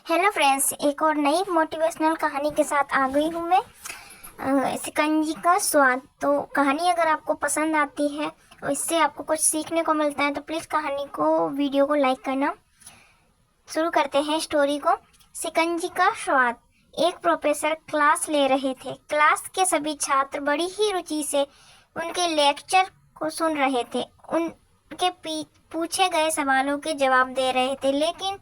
Hello friends, एक और नई मोटिवेशनल कहानी के साथ आ गई हूँ मैं। शिकंजी का स्वाद। तो कहानी अगर आपको पसंद आती है और इससे आपको कुछ सीखने को मिलता है तो प्लीज़ वीडियो को लाइक करना। शुरू करते हैं स्टोरी को। शिकंजी का स्वाद। एक प्रोफेसर क्लास ले रहे थे। क्लास के सभी छात्र बड़ी ही रुचि से उनके लेक्चर को सुन रहे थे। उनके पूछे गए सवालों के जवाब दे रहे थे, लेकिन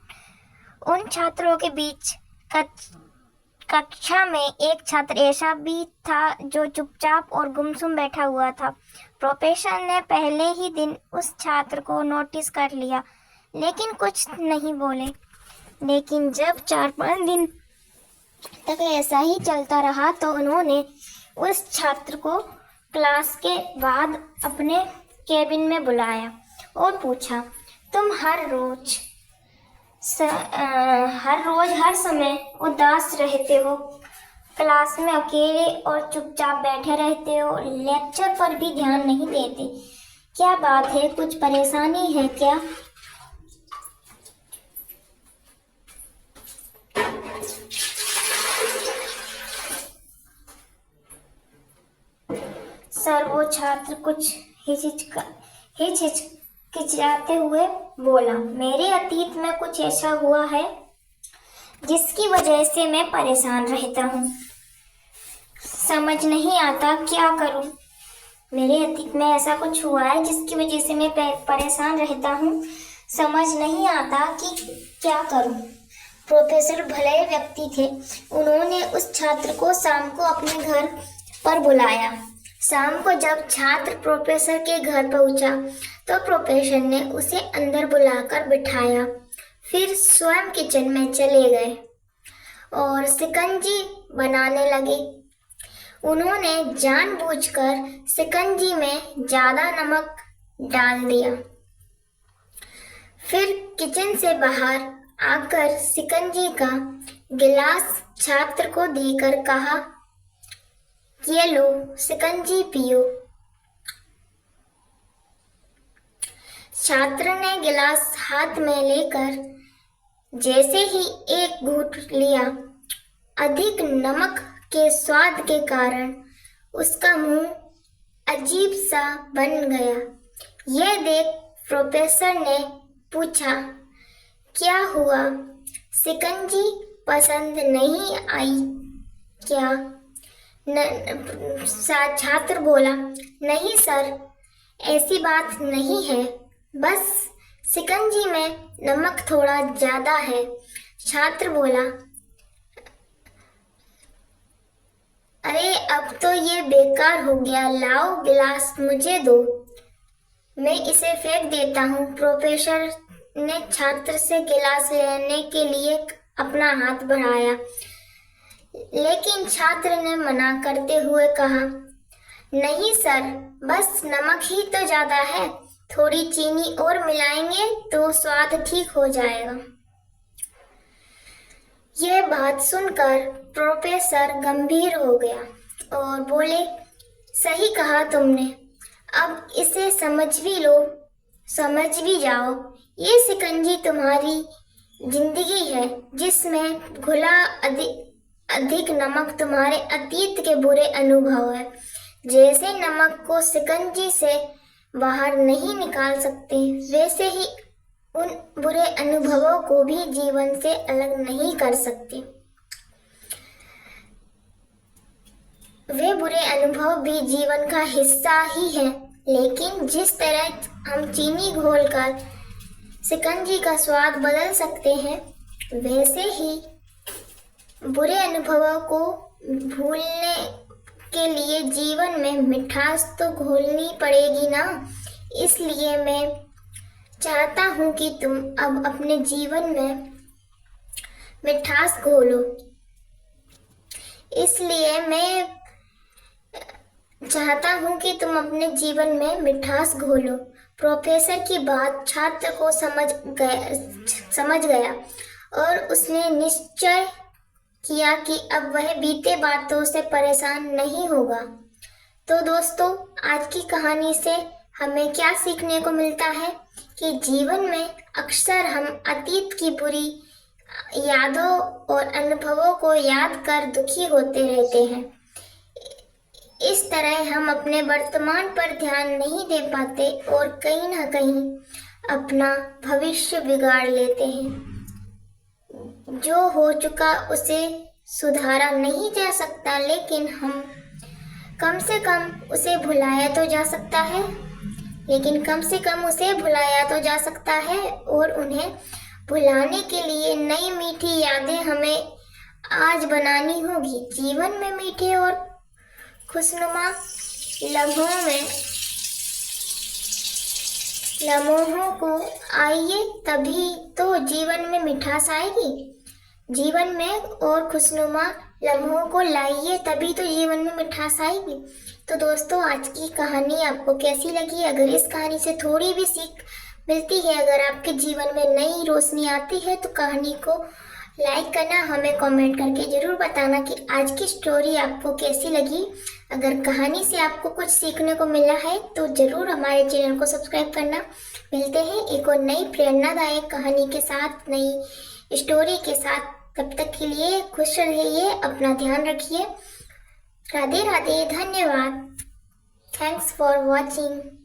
उन छात्रों के बीच कक्षा में एक छात्र ऐसा भी था जो चुपचाप और गुमसुम बैठा हुआ था। प्रोफेसर ने पहले ही दिन उस छात्र को नोटिस कर लिया, लेकिन कुछ नहीं बोले। लेकिन जब 4-5 दिन तक ऐसा ही चलता रहा तो उन्होंने उस छात्र को क्लास के बाद अपने केबिन में बुलाया और पूछा, तुम हर रोज हर समय उदास रहते हो, क्लास में अकेले और चुपचाप बैठे रहते हो, लेक्चर पर भी ध्यान नहीं देते। क्या बात है? कुछ परेशानी है क्या? सर, वो छात्र कुछ हिचकिचाते हुए बोला, मेरे अतीत में कुछ ऐसा हुआ है जिसकी वजह से मैं परेशान रहता हूँ। समझ नहीं आता क्या करूँ। मेरे अतीत में ऐसा कुछ हुआ है जिसकी वजह से मैं परेशान रहता हूँ। समझ नहीं आता कि क्या करूँ। प्रोफेसर भले व्यक्ति थे। उन्होंने उस छात्र को शाम को अपने घर पर बुलाया। शाम को जब छात्र प्रोफेसर के घर पहुंचा तो प्रोफेसर ने उसे अंदर बुलाकर बिठाया। फिर स्वयं किचन में चले गए और शिकंजी बनाने लगे। उन्होंने जानबूझकर शिकंजी में ज्यादा नमक डाल दिया। फिर किचन से बाहर आकर शिकंजी का गिलास छात्र को देकर कहा, ये लो शिकंजी पियो। छात्र ने गिलास हाथ में लेकर जैसे ही एक घूंट लिया, अधिक नमक के स्वाद के कारण उसका मुंह अजीब सा बन गया। यह देख प्रोफेसर ने पूछा, क्या हुआ? शिकंजी पसंद नहीं आई क्या? छात्र बोला, नहीं सर, ऐसी बात नहीं है, बस शिकंजी में नमक थोड़ा ज्यादा है। छात्र बोला, अरे अब तो ये बेकार हो गया, लाओ गिलास मुझे दो, मैं इसे फेंक देता हूँ। प्रोफेसर ने छात्र से गिलास लेने के लिए अपना हाथ बढ़ाया, लेकिन छात्र ने मना करते हुए कहा, नहीं सर, बस नमक ही तो ज्यादा है, थोड़ी चीनी और मिलाएंगे तो स्वाद ठीक हो जाएगा। यह बात सुनकर प्रोफेसर गंभीर हो गया और बोले, सही कहा तुमने, अब इसे समझ भी लो, समझ भी जाओ। ये शिकंजी तुम्हारी जिंदगी है जिसमें घुला अधिक नमक तुम्हारे अतीत के बुरे अनुभव है। जैसे नमक को शिकंजी से बाहर नहीं निकाल सकते, वैसे ही उन बुरे अनुभवों को भी जीवन से अलग नहीं कर सकते। वे बुरे अनुभव भी जीवन का हिस्सा ही हैं, लेकिन जिस तरह हम चीनी घोलकर शिकंजी का स्वाद बदल सकते हैं, वैसे ही बुरे अनुभवों को भूलने के लिए जीवन में मिठास तो घोलनी पड़ेगी ना। इसलिए मैं चाहता हूँ कि तुम अब अपने जीवन में मिठास घोलो। इसलिए मैं चाहता हूँ कि तुम अपने जीवन में मिठास घोलो। प्रोफेसर की बात छात्र को समझ गया और उसने निश्चय किया कि अब वह बीते बातों से परेशान नहीं होगा। तो दोस्तों, आज की कहानी से हमें क्या सीखने को मिलता है कि जीवन में अक्सर हम अतीत की बुरी यादों और अनुभवों को याद कर दुखी होते रहते हैं। इस तरह हम अपने वर्तमान पर ध्यान नहीं दे पाते और कहीं ना कहीं अपना भविष्य बिगाड़ लेते हैं। जो हो चुका उसे सुधारा नहीं जा सकता, लेकिन हम कम से कम उसे भुलाया तो जा सकता है। जा सकता है और उन्हें भुलाने के लिए नई मीठी यादें हमें आज बनानी होगी। जीवन में मीठे और खुशनुमा लम्हों को आइए, तभी तो जीवन में मिठास आएगी। जीवन में और खुशनुमा लम्हों को लाइए, तभी तो जीवन में मिठास आएगी। तो दोस्तों, आज की कहानी आपको कैसी लगी? अगर इस कहानी से थोड़ी भी सीख मिलती है, अगर आपके जीवन में नई रोशनी आती है, तो कहानी को लाइक करना, हमें कमेंट करके ज़रूर बताना कि आज की स्टोरी आपको कैसी लगी। अगर कहानी से आपको कुछ सीखने को मिला है तो ज़रूर हमारे चैनल को सब्सक्राइब करना। मिलते हैं एक और नई प्रेरणादायक कहानी के साथ, नई स्टोरी के साथ। तब तक के लिए खुश रहिए, अपना ध्यान रखिए। राधे राधे, धन्यवाद। Thanks for watching.